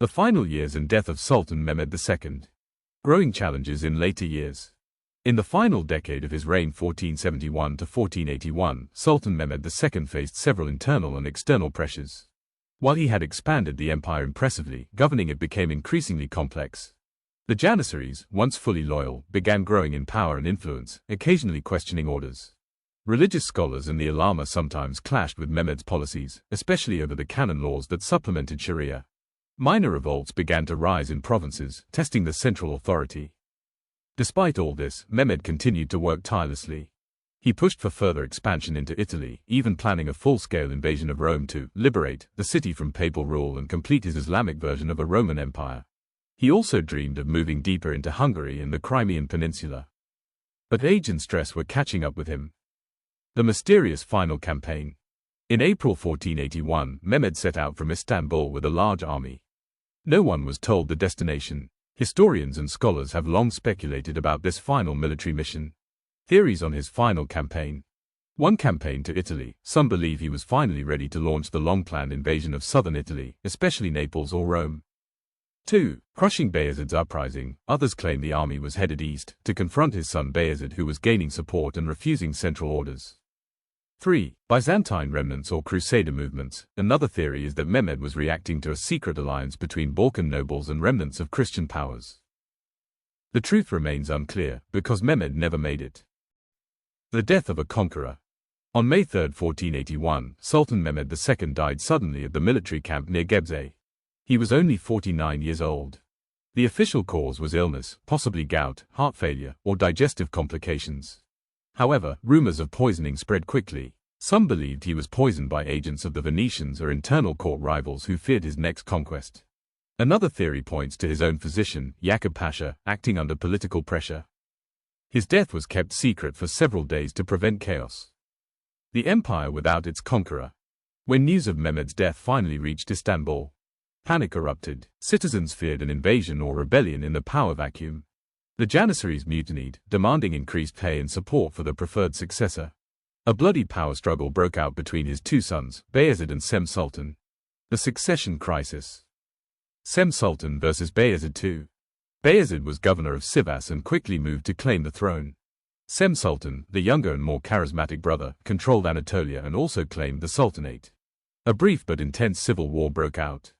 The final years and death of Sultan Mehmed II. Growing challenges in later years. In the final decade of his reign 1471 to 1481, Sultan Mehmed II faced several internal and external pressures. While he had expanded the empire impressively, governing it became increasingly complex. The Janissaries, once fully loyal, began growing in power and influence, occasionally questioning orders. Religious scholars and the ulama sometimes clashed with Mehmed's policies, especially over the canon laws that supplemented Sharia. Minor revolts began to rise in provinces, testing the central authority. Despite all this, Mehmed continued to work tirelessly. He pushed for further expansion into Italy, even planning a full-scale invasion of Rome to liberate the city from papal rule and complete his Islamic version of a Roman Empire. He also dreamed of moving deeper into Hungary and the Crimean Peninsula. But age and stress were catching up with him. The mysterious final campaign. In April 1481, Mehmed set out from Istanbul with a large army. No one was told the destination. Historians and scholars have long speculated about this final military mission. Theories on his final campaign. One campaign to Italy. Some believe he was finally ready to launch the long-planned invasion of southern Italy, especially Naples or Rome. 2. Crushing Bayezid's uprising. Others claim the army was headed east, to confront his son Bayezid, who was gaining support and refusing central orders. 3. Byzantine remnants or Crusader movements. Another theory is that Mehmed was reacting to a secret alliance between Balkan nobles and remnants of Christian powers. The truth remains unclear, because Mehmed never made it. The death of a conqueror. On May 3, 1481, Sultan Mehmed II died suddenly at the military camp near Gebze. He was only 49 years old. The official cause was illness, possibly gout, heart failure, or digestive complications. However, rumors of poisoning spread quickly. Some believed he was poisoned by agents of the Venetians or internal court rivals who feared his next conquest. Another theory points to his own physician, Yaqub Pasha, acting under political pressure. His death was kept secret for several days to prevent chaos. The empire without its conqueror. When news of Mehmed's death finally reached Istanbul, panic erupted. Citizens feared an invasion or rebellion in the power vacuum. The Janissaries mutinied, demanding increased pay and support for the preferred successor. A bloody power struggle broke out between his two sons, Bayezid and Sem Sultan. The succession crisis. Sem Sultan versus Bayezid II. Bayezid was governor of Sivas and quickly moved to claim the throne. Sem Sultan, the younger and more charismatic brother, controlled Anatolia and also claimed the Sultanate. A brief but intense civil war broke out.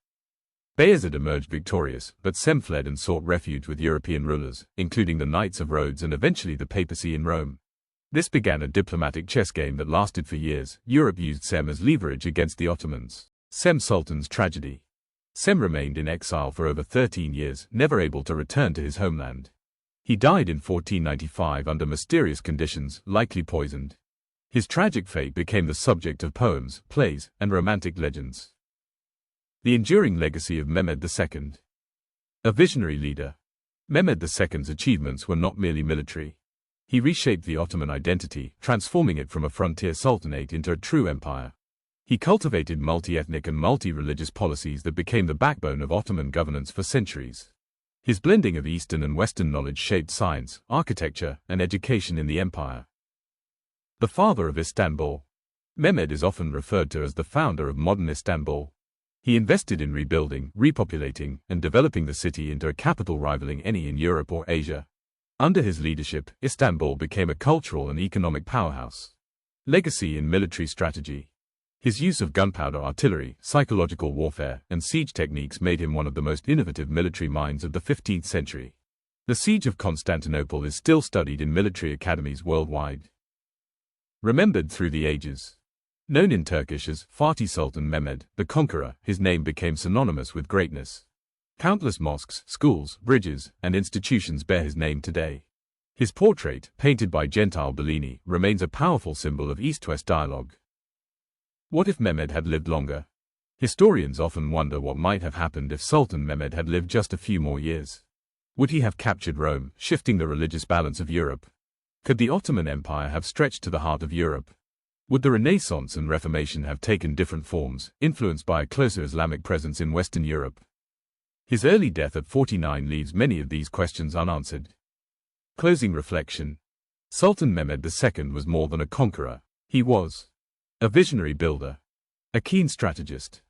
Bayezid emerged victorious, but Sem fled and sought refuge with European rulers, including the Knights of Rhodes and eventually the papacy in Rome. This began a diplomatic chess game that lasted for years. Europe used Sem as leverage against the Ottomans. Sem Sultan's tragedy. Sem remained in exile for over 13 years, never able to return to his homeland. He died in 1495 under mysterious conditions, likely poisoned. His tragic fate became the subject of poems, plays, and romantic legends. The enduring legacy of Mehmed II. A visionary leader. Mehmed II's achievements were not merely military. He reshaped the Ottoman identity, transforming it from a frontier sultanate into a true empire. He cultivated multi-ethnic and multi-religious policies that became the backbone of Ottoman governance for centuries. His blending of Eastern and Western knowledge shaped science, architecture, and education in the empire. The father of Istanbul. Mehmed is often referred to as the founder of modern Istanbul. He invested in rebuilding, repopulating, and developing the city into a capital rivaling any in Europe or Asia. Under his leadership, Istanbul became a cultural and economic powerhouse. Legacy in military strategy. His use of gunpowder artillery, psychological warfare, and siege techniques made him one of the most innovative military minds of the 15th century. The siege of Constantinople is still studied in military academies worldwide. Remembered through the ages. Known in Turkish as Fatih Sultan Mehmed, the Conqueror, his name became synonymous with greatness. Countless mosques, schools, bridges, and institutions bear his name today. His portrait, painted by Gentile Bellini, remains a powerful symbol of East-West dialogue. What if Mehmed had lived longer? Historians often wonder what might have happened if Sultan Mehmed had lived just a few more years. Would he have captured Rome, shifting the religious balance of Europe? Could the Ottoman Empire have stretched to the heart of Europe? Would the Renaissance and Reformation have taken different forms, influenced by a closer Islamic presence in Western Europe? His early death at 49 leaves many of these questions unanswered. Closing reflection. Sultan Mehmed II was more than a conqueror. He was a visionary builder, a keen strategist,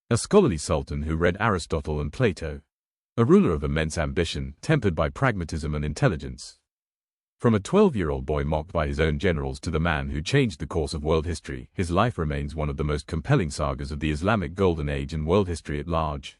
A scholarly sultan who read Aristotle and Plato. A ruler of immense ambition, tempered by pragmatism and intelligence. From a 12-year-old boy mocked by his own generals to the man who changed the course of world history, his life remains one of the most compelling sagas of the Islamic Golden Age and world history at large.